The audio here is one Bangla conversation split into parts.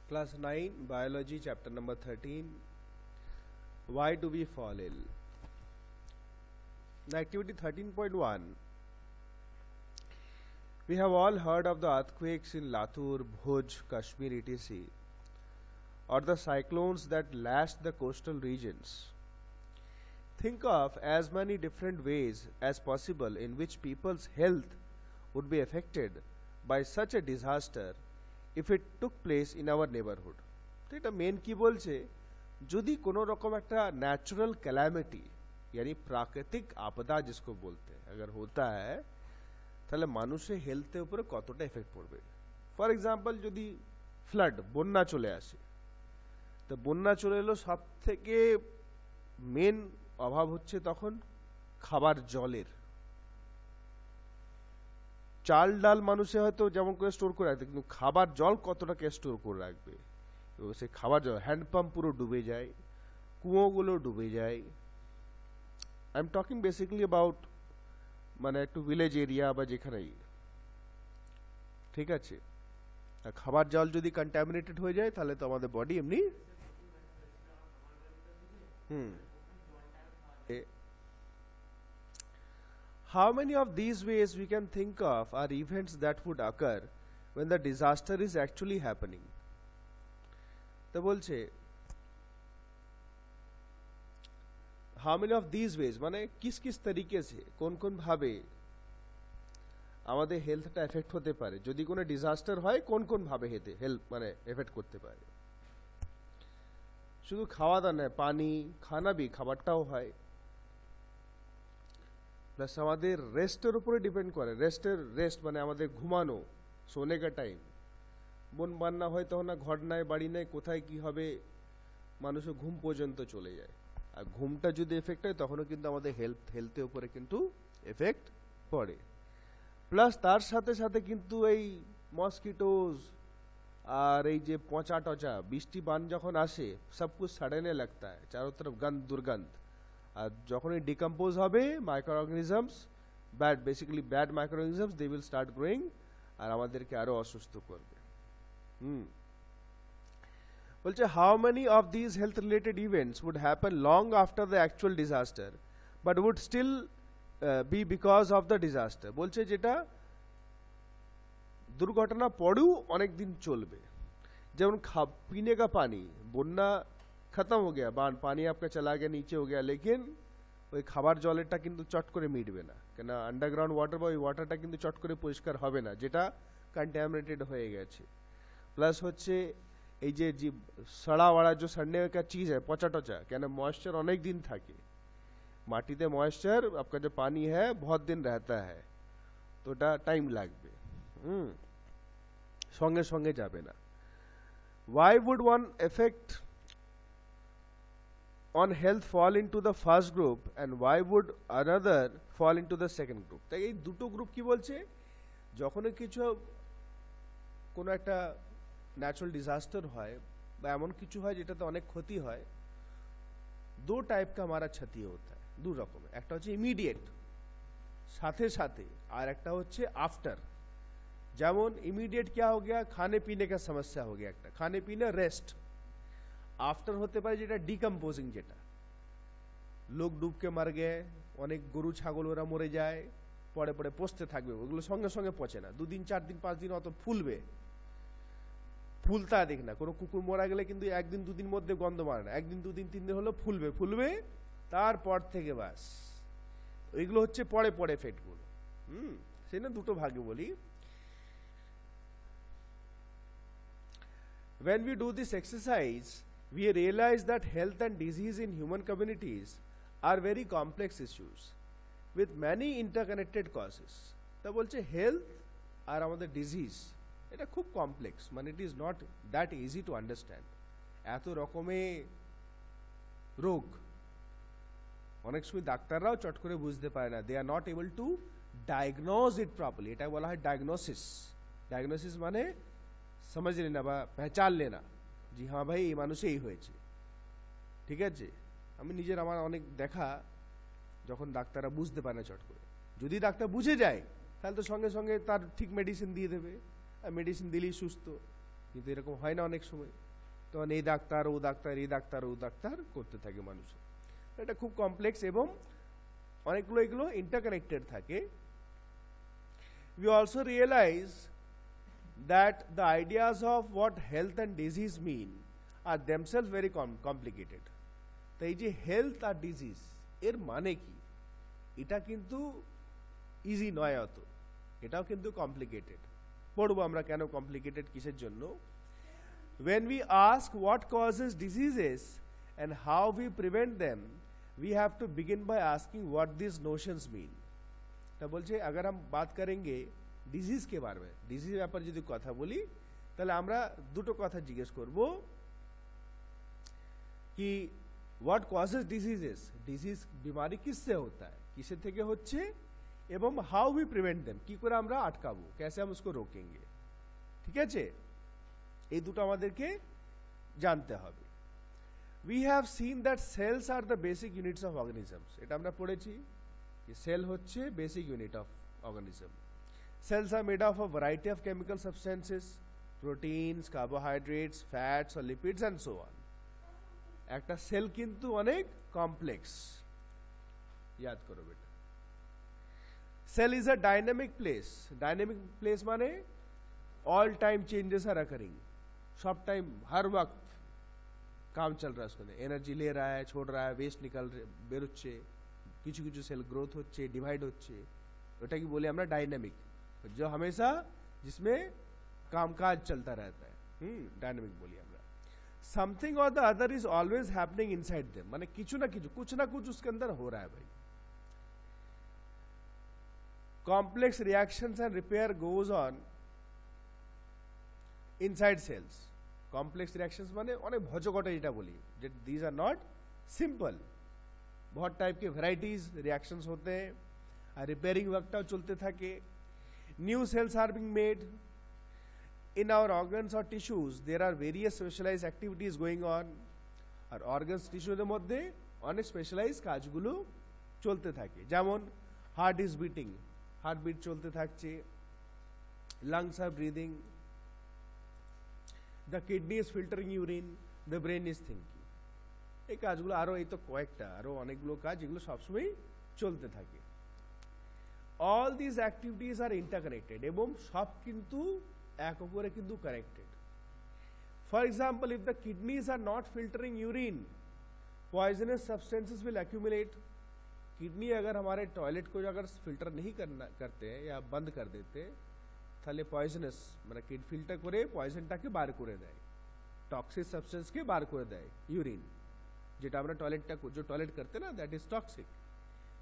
Class 9 Biology chapter number 13. Why do we fall ill? The activity 13.1. We have all heard of the earthquakes in Latur, Bhuj, Kashmir etc. or the cyclones that lashed the coastal regions. Think of as many different ways as possible in which people's health would be affected by such a disaster if it took place in our neighborhood. तो এটা মেন কি বলছে, যদি কোনো রকম একটা ন্যাচুরাল ক্যালামিটি यानी प्राकृतिक आपदा जिसको बोलते हैं अगर होता है তাহলে মানুষের হেলথের উপরে কতটা এফেক্ট পড়বে। ফর এক্সাম্পল যদি ফ্লাড বন্যা চলে আসে, তো বন্যা চলে এলো, সব থেকে মেন অভাব হচ্ছে তখন খাবার জলের। চাল ডাল মানুষে হয়তো যেমন করে স্টোর করে রাখতে, কিন্তু খাবার জল কতটাকে স্টোর করে রাখবে। এবং সেই খাবার জল হ্যান্ডপাম্প পুরো ডুবে যায়, কুয়োগুলো ডুবে যায়। I am talking basically about মানে একটু ভিলেজ এরিয়া বা যেখানেই, ঠিক আছে। খাবার জল যদি কন্টামিনেটেড হয়ে যায় তাহলে তো আমাদের বডি এমনি How many of these ways we can think of are events that would occur when the disaster is actually happening? तो बोलছে how many of these ways মানে किस किस तरीके से कौन कौन भावे আমাদের হেলথটা এফেক্ট হতে পারে যদি কোনো ডিজাস্টার হয়, কোন কোন ভাবে হেলথ মানে এফেক্ট করতে পারে। শুধু খাওয়া দাওয়া নয়, পানি খানা भी খাবারটাও হয়, প্লাস আমাদের রেস্টের উপরে ডিপেন্ড করে। রেস্ট মানে আমাদের ঘুমানো, সোনে কা টাইম। বন বান্না হয় তখন না ঘর নাই বাড়ি নাই, কোথায় কি হবে মানুষের ঘুম পর্যন্ত চলে যায়। আর ঘুমটা যদি এফেক্ট হয় তখনও কিন্তু আমাদের হেলথের উপরে কিন্তু এফেক্ট পড়ে। প্লাস তার সাথে সাথে কিন্তু এই মসকিটোজ আর এই যে পচা টচা বৃষ্টি বান যখন আসে, সব কুছ সড়নে लगता है, চারো তরফ গন্ধ দুর্গন্ধ। আর যখন এই ডিকম্পোজ হবে micro organisms, basically bad micro organisms, they will start growing আর আমাদেরকে আরো অসুস্থ করবে। বলছে how many of this health related events would happen long after the actual disaster but would still be because of the disaster. বলছে যেটা দুর্ঘটনা পরেও অনেক দিন চলবে। যেমন पीने का पानी, বন্যা खत्म हो गया, बाढ़ पानी आपका चला गया, नीचे हो गया, लेकिन ওই খাবার জলেরটা কিন্তু চট করে মিটবে না, কেন আন্ডারগ্রাউন্ড ওয়াটার বা ওই ওয়াটারটা কিন্তু চট করে পরিষ্কার হবে না, যেটা কন্টামিনেটেড হয়ে গেছে। প্লাস হচ্ছে এই যে সড়া ওয়াড়া যে সড়নে का चीज है পচা টচা, কেন ময়েশ্চার অনেক দিন থাকে মাটিতে, ময়েশ্চার आपका जो पानी है बहुत दिन रहता है, তো এটা টাইম লাগবে, সঙ্গে সঙ্গে যাবে না। Why would one effect on health fall into the first group and why would another fall into the second group? তাই এই দুটো গ্রুপ কি বলছে, যখন কিছু কোনো একটা ন্যাচারাল ডিজাস্টার হয় বা এমন কিছু হয় যেটাতে অনেক ক্ষতি হয়, दो टाइप का हमारा क्षति होता है, दो রকমের। একটা হচ্ছে ইমিডিয়েট সাথে সাথে, আর একটা হচ্ছে আফটার। যেমন ইমিডিয়েট क्या हो गया, खाने पीने का समस्या हो गया একটা, खाने पीने रेस्ट। আফটার হতে পারে যেটা ডিকম্পোজিং, যেটা লোক ডুবকে মার গিয়ে অনেক গরু ছাগল ওরা মরে যায়, পরে পরে পচতে থাকবে, ওগুলো সঙ্গে সঙ্গে পচে না, 2 দিন 4 দিন 5 দিন অত ফুলবে। ফুলতা দেখ না, কোনো কুকুর মারা গেলে কিন্তু 1 দিন 2 দিন মধ্যে গন্ধ মারে না, 1 দিন 2 দিন 3 দিন হলো ফুলবে, তারপর থেকে বাস ওইগুলো হচ্ছে পরে পরে এফেক্টগুলো। সেই না দুটো ভাগে বলি। When we do this exercise, we realize that health and disease in human communities are very complex issues with many interconnected causes. তা বলছে হেলথ আর আমাদের ডিজিজ এটা খুব কমপ্লেক্স, মানে it is not that easy to understand. এত রকমের রোগ অনেক সময় ডাক্তাররাও চট করে বুঝতে পারে না, they are not able to diagnose it properly. এটা বলা হয় ডায়াগনোসিস। ডায়াগনোসিস মানে समझ लेना বা पहचान लेना, জি হ্যাঁ ভাই এই মানুষে এই হয়েছে, ঠিক আছে। আমি নিজের আমার অনেক দেখা, যখন ডাক্তাররা বুঝতে পারে না চট করে, যদি ডাক্তার বুঝে যায় তাহলে তো সঙ্গে সঙ্গে তার ঠিক মেডিসিন দিয়ে দেবে, আর মেডিসিন দিলেই সুস্থ। কিন্তু এরকম হয় না অনেক সময়, তখন এই ডাক্তার ও ডাক্তার এই ডাক্তার ও ডাক্তার করতে থাকে মানুষ। এটা খুব কমপ্লেক্স এবং অনেকগুলো এগুলো ইন্টারকানেক্টেড থাকে। We also realize that the ideas of what health and disease mean are themselves very complicated. তো এই যে হেলথ আর ডিজিজ এর মানে কি, এটা কিন্তু ইজি নয় অত, এটাও কিন্তু কমপ্লিকেটেড। পড়বো আমরা কেন কমপ্লিকেটেড, কিসের জন্য। When we ask what causes diseases and how we prevent them, we have to begin by asking what these notions mean. তা বলছে अगर हम बात करेंगे ডিজিজ के बारे में, ডিজিজ ব্যাপারে যদি কথা বলি তাহলে আমরা দুটো কথা জিজ্ঞেস করব कि what causes diseases, ডিজিজ बीमारी किससे होता है, কিসের থেকে হচ্ছে, এবং how we prevent them, কি করে আমরা আটকাবো, कैसे हम उसको रोकेंगे। ঠিক আছে, এই দুটো আমাদেরকে জানতে হবে। We have seen that cells are the basic units of organisms, এটা আমরা পড়েছি कि सेल হচ্ছে basic unit of organism. Cells are made of a variety of chemical substances, proteins, carbohydrates, fats or lipids and so on. একটা সেল কিন্তু অনেক কমপ্লেক্স, याद करो बेटा। Cell is a dynamic place, dynamic place माने all time changes are occurring, सब टाइम हर वक्त काम चल रहा है उसके अंदर, एनर्जी ले रहा है, छोड़ रहा है, वेस्ट निकल बेरुच्छे, কিছু কিছু সেল গ্রোথ হচ্ছে, ডিভাইড হচ্ছে, ওটা কি বলি আমরা ডাইনামিক, जो हमेशा जिसमें कामकाज चलता रहता है, डायनामिक बोलिए আমরা। समथिंग और the other is always happening inside them, माने কিছু না কিছু, कुछ ना कुछ उसके अंदर हो रहा है भाई। Complex reactions and repair goes on inside cells. Complex reactions माने অনেক ভজঘটে যেটা বলি, যে দিস আর নট सिंपल, बहुत टाइप के वैराइटीज रिएक्शंस होते हैं, और रिपेयरिंग वर्कटाও চলতে থাকে। New cells are being made in our organs और tissues, there are various specialized activities going on, और ऑर्गन्स टिश्यूদের মধ্যে অনেক স্পেশালাইজড কাজগুলো চলতে থাকে, যেমন হার্ট ইজ বিটিং, হার্টবিট চলতে থাকছে, লাংস আর breathing, the kidney is filtering urine, the brain is thinking. এই কাজগুলো আরো, এই তো কয়েকটা, আরো অনেকগুলো কাজ এগুলো সবসময় চলতে থাকে। all these activities are interconnected এবং সব কিন্তু এক অপরে কিন্তু connected. For example, if the kidneys are not filtering urine, poisonous substances will accumulate. Kidney अगर हमारे टॉयलेट को अगर फिल्टर नहीं करते हैं या बंद कर देते, তাহলে পয়জনাস মানে কিড ফিল্টার করে পয়জনটাকে বার করে দেয়, टॉक्सिक सब्सटेंस के बार করে দেয় यूरिन, যেটা আমরা टॉयलेट जो टॉयलेट करते ना, दैट इज टॉक्सिक।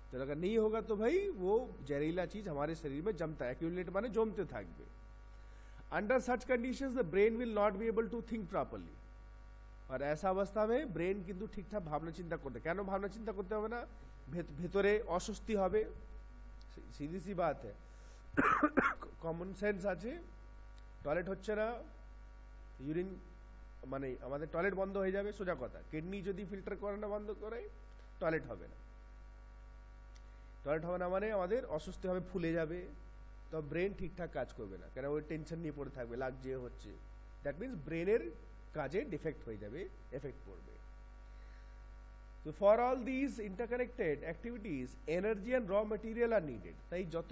तो अगर नहीं होगा तो भाई वो जहरीला चीज हमारे शरीर में जमता है, एक्यूमुलेट माने जमते থাকবে। Under such conditions the brain will not be able to think properly, और ऐसा अवस्था में ब्रेन কিন্তু ঠিকঠাক ভাবনা চিন্তা করতে, কেন ভাবনা চিন্তা করতে হবে না, ভেতরে অস্বস্তি হবে, सीधी सी बात है, কমন সেন্স আছে, টয়লেট হচ্ছে না, ইউরিন মানে আমাদের টয়লেট বন্ধ হয়ে যাবে, সোজা কথা। কিডনি যদি ফিল্টার করে না, বন্ধ করে, টয়লেট হবে না, টয়লেট হবে না মানে আমাদের অস্বস্তি হবে, ফুলে যাবে, তো ব্রেন ঠিকঠাক কাজ করবে না, কেন ওই টেনশন নিয়ে পড়ে থাকবে, লাগছে হচ্ছে, দ্যাট মিনস ব্রেনের কাজে ডিফেক্ট হয়ে যাবে, এফেক্ট পড়বে। तो for all these interconnected activities energy and raw material are needed. তাই যত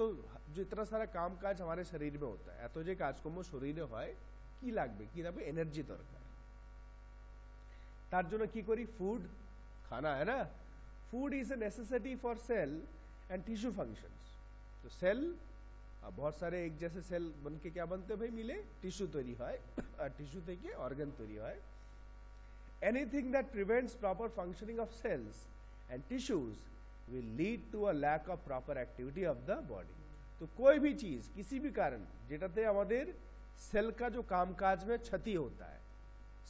जो इतना सारा काम काज हमारे शरीर में होता है, এত যে কাজকর্ম শরীরে হয়, কি লাগবে, কি লাগবে, এনার্জি দরকার। তার জন্য কি করি, ফুড खाना है ना, food is a necessity for sale and tissue functions. तो सेल अब बहुत सारे एक जैसे सेल बन के क्या बनते भाई, मिले टिश्यू तैयारी হয়, और टिश्यू থেকে অর্গান তৈরি হয়। Anything that prevents proper functioning of cells and tissues will lead to a lack of proper activity of the body. तो कोई भी चीज किसी भी कारण যেটাতে আমাদের সেল का जो কামকাজ में क्षति होता है,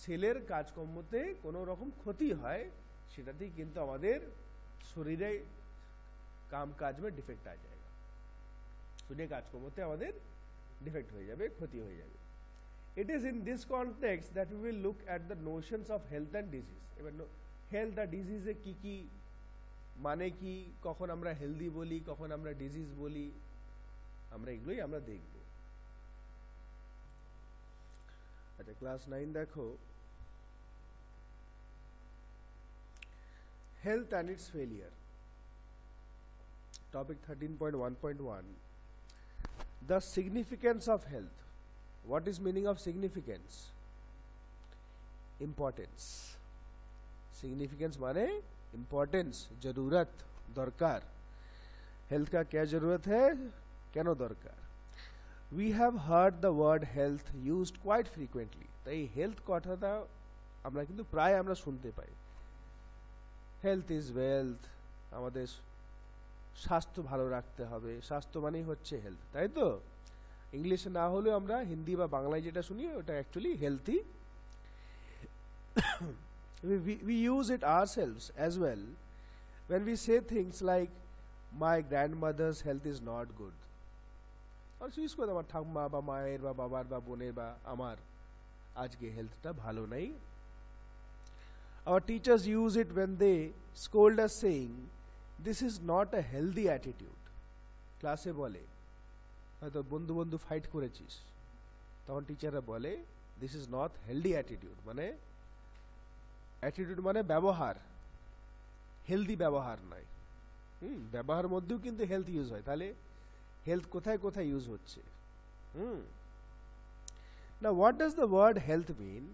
সেলের কাজকর্মতে কোনো রকম ক্ষতি হয়, সেটাতেই কিন্তু আমাদের শরীরে কামকাজ में ডিফেক্ট आ जाएगा, শরীরে কাজকর্মতে আমাদের ডিফেক্ট হয়ে যাবে, ক্ষতি হয়ে যাবে। It is in this context that we will look at the notions of health and disease. এবার health আর disease এ কি কি মানে, কি কখন আমরা হেলদি বলি, কখন আমরা ডিজিজ বলি, আমরা এগুলোই আমরা দেখব। আচ্ছা ক্লাস 9 দেখো, health and it's failure, topic 13.1.1, the significance of health. What is meaning of significance? Importance. Significance माने importance, जरूरत, दरकार. हेल्थ का क्या जरूरत है, केनो दरकार. We have heard the word health used quite frequently. তাই হেলথ কথাটা আমরা কিন্তু প্রায় আমরা শুনতে পাই. হেলথ ইজ ওয়েলথ, আমাদের স্বাস্থ্য ভালো রাখতে হবে, স্বাস্থ্য মানেই হচ্ছে হেলথ, তাই তো? ইংলিশে না হলেও আমরা হিন্দি বা বাংলায় যেটা শুনি ওটা actually healthy. we use it ourselves as well when we say things like my grandmother's health is not good. আর ইউজ করে আমার ঠাম্মা বা মায়ের বা বাবার বা বোনের বা আমার আজকে হেলথটা ভালো নাই. Our teachers use it when they scold us saying this is not a healthy attitude. ক্লাসে বলে, হয়তো বন্ধু বন্ধু ফাইট করেছিস, তখন টিচাররা বলে this is not healthy attitude. মানে অ্যাটিটিউড মানে ব্যবহার, হেলদি ব্যবহার নয়. ব্যবহার মধ্যেও কিন্তু হেলথ ইউজ হয়. তাহলে হেলথ কোথায় কোথায় ইউজ হচ্ছে? না, what does the word health mean?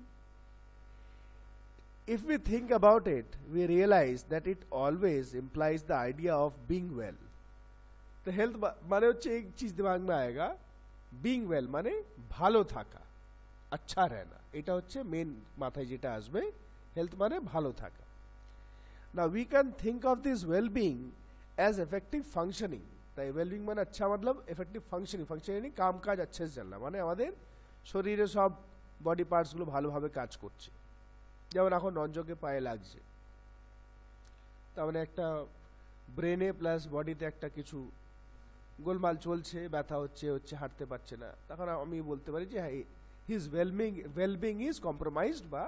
If we think about it, we realize that it always implies the idea of being well. तो हेल्थ माने होच्छे एक चीज दिमाग में आएगा, being well माने भालो थाका, अच्छा रहना. এটা হচ্ছে মেন মাথায় যেটা আসবে, হেলথ মানে ভালো থাকা. Now we can think of this well-being as effective functioning. তাই well-being মানে अच्छा मतलब effective functioning. functioning কাম কাজ अच्छे से चलना, মানে আমাদের শরীরে সব বডি পার্টস গুলো ভালোভাবে কাজ করছে. যেমন এখন রঞ্জকে পায়ে লাগছে, তার মানে একটা ব্রেনে প্লাস বডিতে একটা কিছু গোলমাল চলছে, ব্যথা হচ্ছে, হাঁটতে পারছে না. তখন আমি বলতে পারি যে হ্যাঁ, হিজ ওয়েলবিং ইজ কম্প্রোমাইজড বা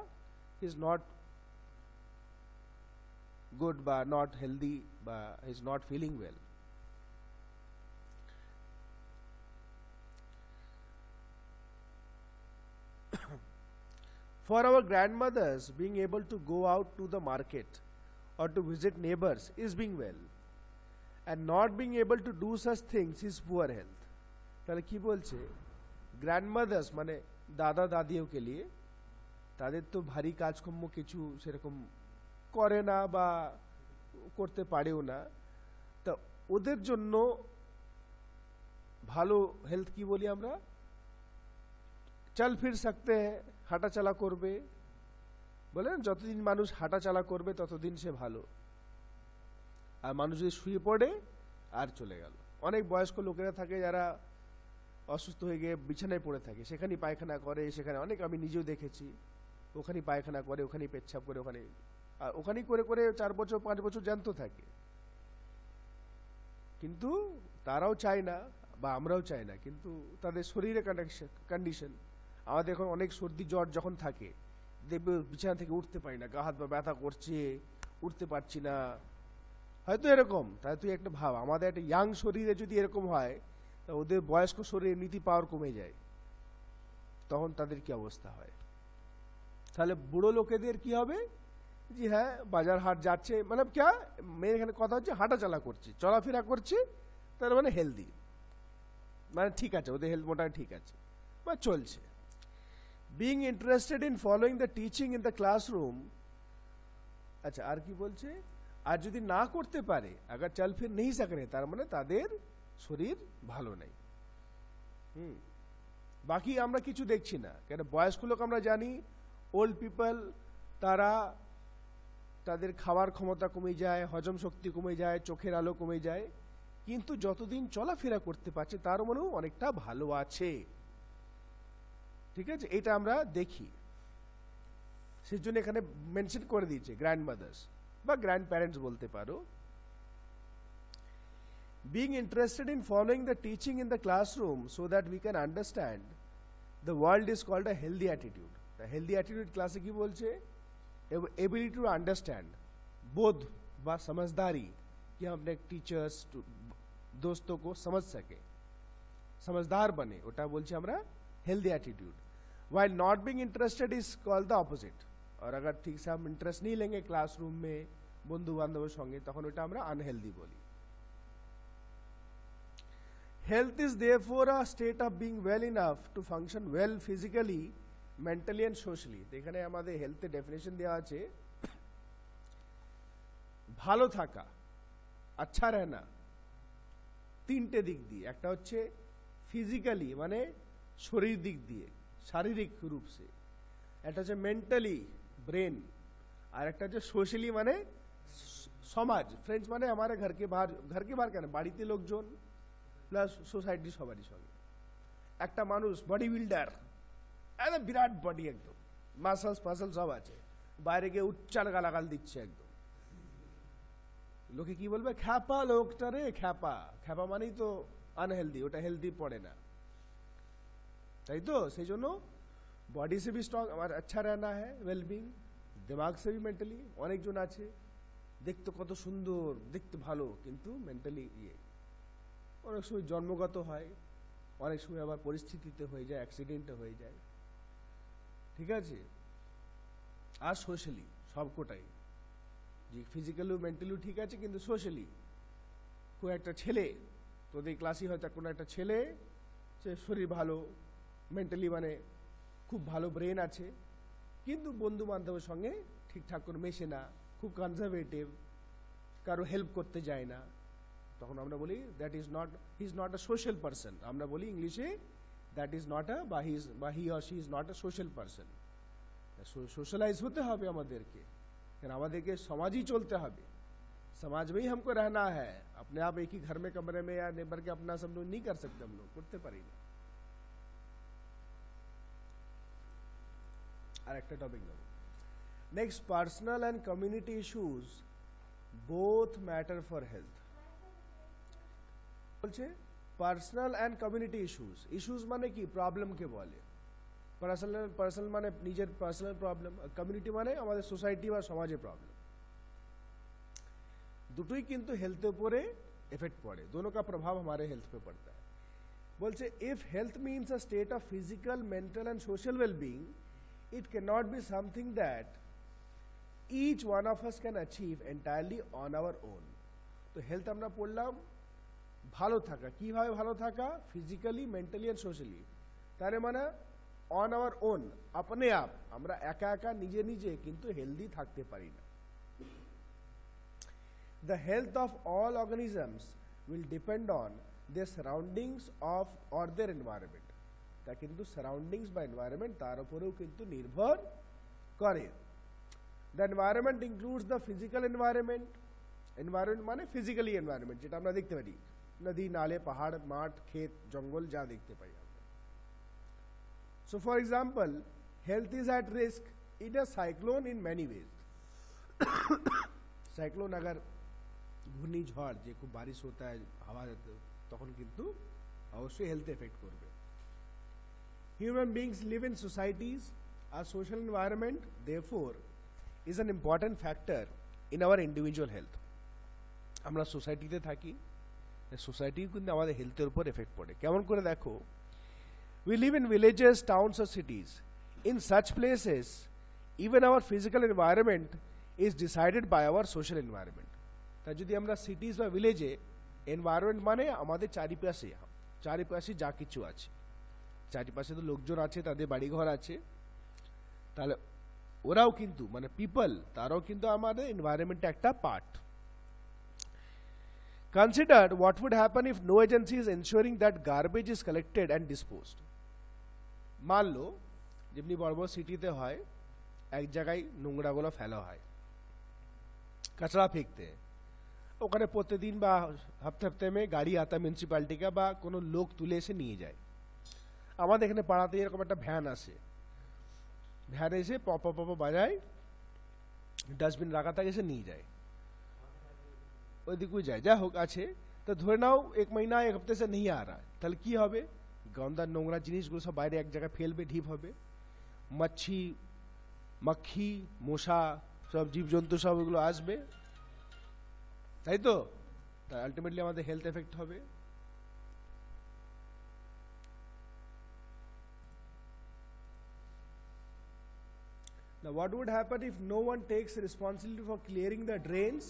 ইজ নট গুড বা নট হেলদি বা is not feeling well. For our grandmothers, being able to go out to the market or to visit neighbors is being well, and not being able to do such things is poor health. তাহলে কি বলছে? গ্র্যান্ডমাদার্স মানে দাদা দাদিও কে লিয়ে, তাদের তো ভারী কাজকর্ম কিছু সেরকম করে না বা করতে পারেও না, তা ওদের জন্য ভালো হেলথ কি বলি আমরা? চল ফির सकते हैं, হাঁটা চলা করবে. বলেন যতদিন মানুষ হাঁটা চলা করবে ততদিন সে ভালো. আর মানুষ যদি শুয়ে পড়ে আর চলে গেল. অনেক বয়স্ক লোকেরা থাকে যারা অসুস্থ হয়ে গিয়ে বিছানায় পড়ে থাকে, সেখানেই পায়খানা করে, সেখানে অনেক আমি নিজেও দেখেছি, ওখানেই পায়খানা করে, ওখানেই পেচ্ছাপ করে, ওখানেই করে করে 4 বছর 5 বছর জ্যান্ত থাকে. কিন্তু তারাও চায় না বা আমরাও চাই না, কিন্তু তাদের শরীরে কন্ডিশন. আমাদের এখন অনেক সর্দি জ্বর যখন থাকে, দেখবে বিছানা থেকে উঠতে পারি না, গা হাত পা ব্যথা করছে, উঠতে পারছি না, হয়তো এরকম. তাই তুই একটা ভাব, আমাদের একটা ইয়াং শরীরে যদি এরকম হয়, তা ওদের বয়স্ক শরীরে নীতি পাওয়ার কমে যায়, তখন তাদের কি অবস্থা হয়? তাহলে বুড়ো লোকেদের কি হবে? জি হ্যাঁ, বাজার হাট যাচ্ছে, মানে ক্যা মেয়ের এখানে কথা হচ্ছে হাঁটা চলা করছে, চলাফেরা করছে, তার মানে হেলদি, মানে ঠিক আছে, ওদের হেলথ মোটামুটি ঠিক আছে বা চলছে. Being interested in following the teaching in the classroom. আচ্ছা আর কি বলছে? আর যদি না করতে পারে, আগার চল ফির নেই सकने, তার মানে তাদের শরীর ভালো নাই. বাকি আমরা কিছু দেখছি না, কেন বয়স্ক লোক আমরা জানি, ওল্ড পিপল তারা তাদের খাওয়ার ক্ষমতা কমে যায়, হজম শক্তি কমে যায়, চোখের আলো কমে যায়, কিন্তু যতদিন চলাফেরা করতে পারছে তার মনেও অনেকটা ভালো আছে. ঠিক আছে, এটা আমরা দেখি, সেজন্য এখানে মেনশন করে দিয়েছে গ্র্যান্ডমাদার্স বা গ্র্যান্ড প্যারেন্টস বলতে পারো. Being interested in following the teaching in the classroom so that we can understand the world is called a healthy attitude. The healthy attitude क्लासे की बोलছে? Ability to understand, बोध বা समझदारी, कि हम अपने टीचर्स दोस्तों को समझ सके, समझदार बने, ওটা বলছি আমরা healthy attitude. while not being interested is called the opposite. और अगर ठीक से हम इंटरेस्ट नहीं लेंगे क्लासरूम में बंधु बांधवों संगे तখন ওটা আমরা আনহেলদি বলি। Health is therefore a state of being well enough to function well physically, mentally and socially. তো এখানে আমাদের হেলথের ডেফিনেশন দেওয়া আছে ভালো থাকা, अच्छा रहना তিনটে দিক দিয়ে। একটা হচ্ছে ফিজিক্যালি মানে শরীর দিক দিয়ে শারীরিক রূপ से, একটা হচ্ছে মেন্টালি ब्रेन, और एक सोशली माने समाज फ्रेंड्स माने हमारे घर के बाहर क्या बाड़ीते लोकजन प्लस सोसाइटी सबारी संगे एक मानुष बडी बिल्डार एकदम बिराट बडी एकदम मासल्स फासल सब आछे বাইরে গিয়ে উচ্চার গালাগাল দিচ্ছে একদম লোকে কি বলবে খ্যাপা লোকটা রে খ্যাপা খ্যাপা মানেই তো আনহেলদি ওটা হেলদি পড়ে না তাই তো সেই জন্য बॉडी से भी स्ट्रॉन्ग हमारा अच्छा रहना है वेलबिंग दिमाग से भी मेंटली अनेक जन आछे देखते कत सुंदर देखते भालो किन्तु मेंटली ये अनेक समय जन्मगत है अनेक समय आबार परिस्थितिते हो जाए एक्सिडेंटे हो जाए ठीक है और सोशली सबकोटाई जी फिजिकली मेंटली ठीक है किन्तु सोशली कोई एक छेले तोদের क्लासई হয়তো কোনো একটা ছেলে সে শরীর ভালো मेंटली माने खूब भालो ब्रेन आछे किन्तु बंधु बान्धवेर संगे ठीकठाक करे मेशे ना खूब कन्जारभेटिव कारो हेल्प करते जाए ना तखन आमरा बोली that is not he is not a social person आमरा बोली इंग्लिशे that is not a he or she is not a social person socialize होते हबे आमादेरके कारण आमादेरके समाजई चलते हबे समाज में ही हमको रहना है अपने आप एक ही घर में कमरे में या नेबर के अपना सब लोग नहीं कर सकते हम लोग करते पारी ना আর একটা টপিক নেব next personal and community issues both matter for health বলছে পার্সোনাল এন্ড কমিউনিটি ইস্যুস মানে কি প্রবলেম কে বলে পার্সোনাল মানে নিজের পার্সোনাল প্রবলেম আর কমিউনিটি মানে আমাদের সোসাইটি বা সমাজের প্রবলেম দুটোই কিন্তু হেলথের উপরে এফেক্ট পড়ে दोनों का प्रभाव हमारे हेल्थ पे पड़ता है बोलছে if health means a state of physical mental and social wellbeing it cannot be something that each one of us can achieve entirely on our own तो हेल्थ আমরা পড়লাম ভালো থাকা কিভাবে ভালো থাকা ফিজিক্যালি মেন্টালি এন্ড সোশ্যালি তার মানে অন আওয়ার ওন अपने आप আমরা একা একা নিজে নিজে কিন্তু হেলদি থাকতে পারি না the health of all organisms will depend on their surroundings of or their environment তা কিন্তু সারাউন্ডিংস বা এনवायरमेंट তার উপরেও কিন্তু নির্ভর করে the environment includes the physical environment মানে ফিজিক্যালি এনवायरमेंट যেটা আমরা দেখতে পারি নদী নালে পাহাড় মাঠ ক্ষেত জঙ্গল যা দেখতে পাই আমরা so for example health is at risk in a cyclone in many ways cyclone अगर ঘূর্ণিঝড় যে খুব বারিশ होता है हवा তখন কিন্তু অবশ্যই হেলথ এফেক্ট করবে Human beings live in societies. Our social environment, therefore, is an important factor in our individual health. আমরা সোসাইটিতে থাকি সোসাইটি কিন্তু আমাদের হেলথের উপর এফেক্ট পড়ে কেমন করে দেখো we live in villages towns or cities in such places even our physical environment is decided by our social environment তাই যদি আমরা সিটিজ বা ভিলেজে এনवायरमेंट মানে আমাদের চারিপাশে যা কিছু আছে চারিপাশে তো লোকজন আছে তাদের বাড়িঘর আছে তাহলে ওরাও কিন্তু মানে পিপল তারাও কিন্তু আমাদের এনवायरमेंट একটা part consider what would happen if no agency is ensuring that garbage is collected and disposed মান লো যেমনি বড় বড় সিটিতে হয় এক জায়গায় নোংরাগুলো ফেলা হয় कचरा फेंकते हैं ওখানে প্রতিদিন বা হপ্তে হপ্তে में গাড়ি आता म्यूनिसिपैलिटी का বা কোনো লোক তুলে এসে নিয়ে যায় আমাদের এখানে পাড়াতে এরকম একটা ভ্যান আসে ভ্যান এসে পপ পপ বাজায় ডাস্টবিন রাখা থাকে এসে নিয়ে যায় ওইদিকেও যায় যা হোক আছে তো ধরে নাও এক মহিনা এক হপ্তে से नहीं आ रहा তাহলে কি হবে গন্ধা নোংরা জিনিসগুলো সব বাইরে এক জায়গায় ফেলবে ঢিপ হবে মচ্ছি মক্খি মশা সব জীবজন্তু সব এগুলো আসবে তাই তো তাই আলটিমেটলি আমাদের হেলথ এফেক্ট হবে Now what would happen if no one takes responsibility for clearing the drains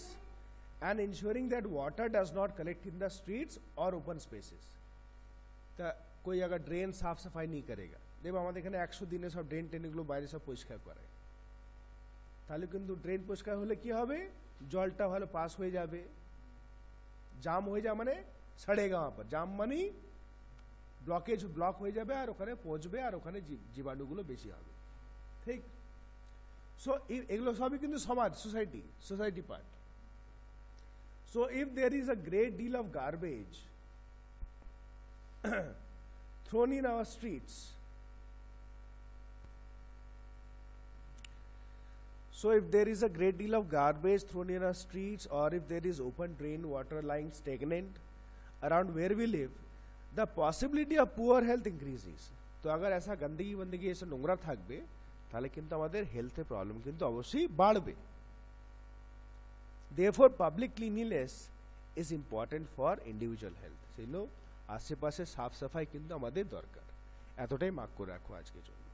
and ensuring that water does not collect in the streets or open spaces? তা कोई अगर ड्रेन साफ सफाई नहीं करेगा, देखो আমাদের এখানে 100 দিনে সব ড্রেন টেনগুলো বাইরে সব পরিষ্কার করে, তাহলে কিন্তু ড্রেন পরিষ্কার হলে কি হবে, জলটা ভালো পাস হয়ে যাবে, জাম হয়ে যাবে মানে सड़ेगा वहाँ पर, জাম মানে ব্লকেজ ব্লক হয়ে যাবে আর ওখানে পৌঁছবে আর ওখানে জীবাণুগুলো বেশি হবে, ঠিক? সো এগুলো সবই কিন্তু সমাজ, society part. So if there is a great deal of garbage thrown in our streets, so if there is a great deal of garbage thrown in our streets, or if there is open drain water lying stagnant around where we live, the possibility of poor health increases. तो अगर ऐसा गंदगी ऐसा নোংরা থাকবে তাহলে কিন্তু আমাদের হেলথে প্রবলেম কিন্তু অবশ্যই বাড়বে। Therefore public cleanliness is important for individual health. সেই লো আশেপাশে সাফ সাফাই কিন্তু আমাদের দরকার। এতটাই মার্ক করে রাখো আজকের জন্য।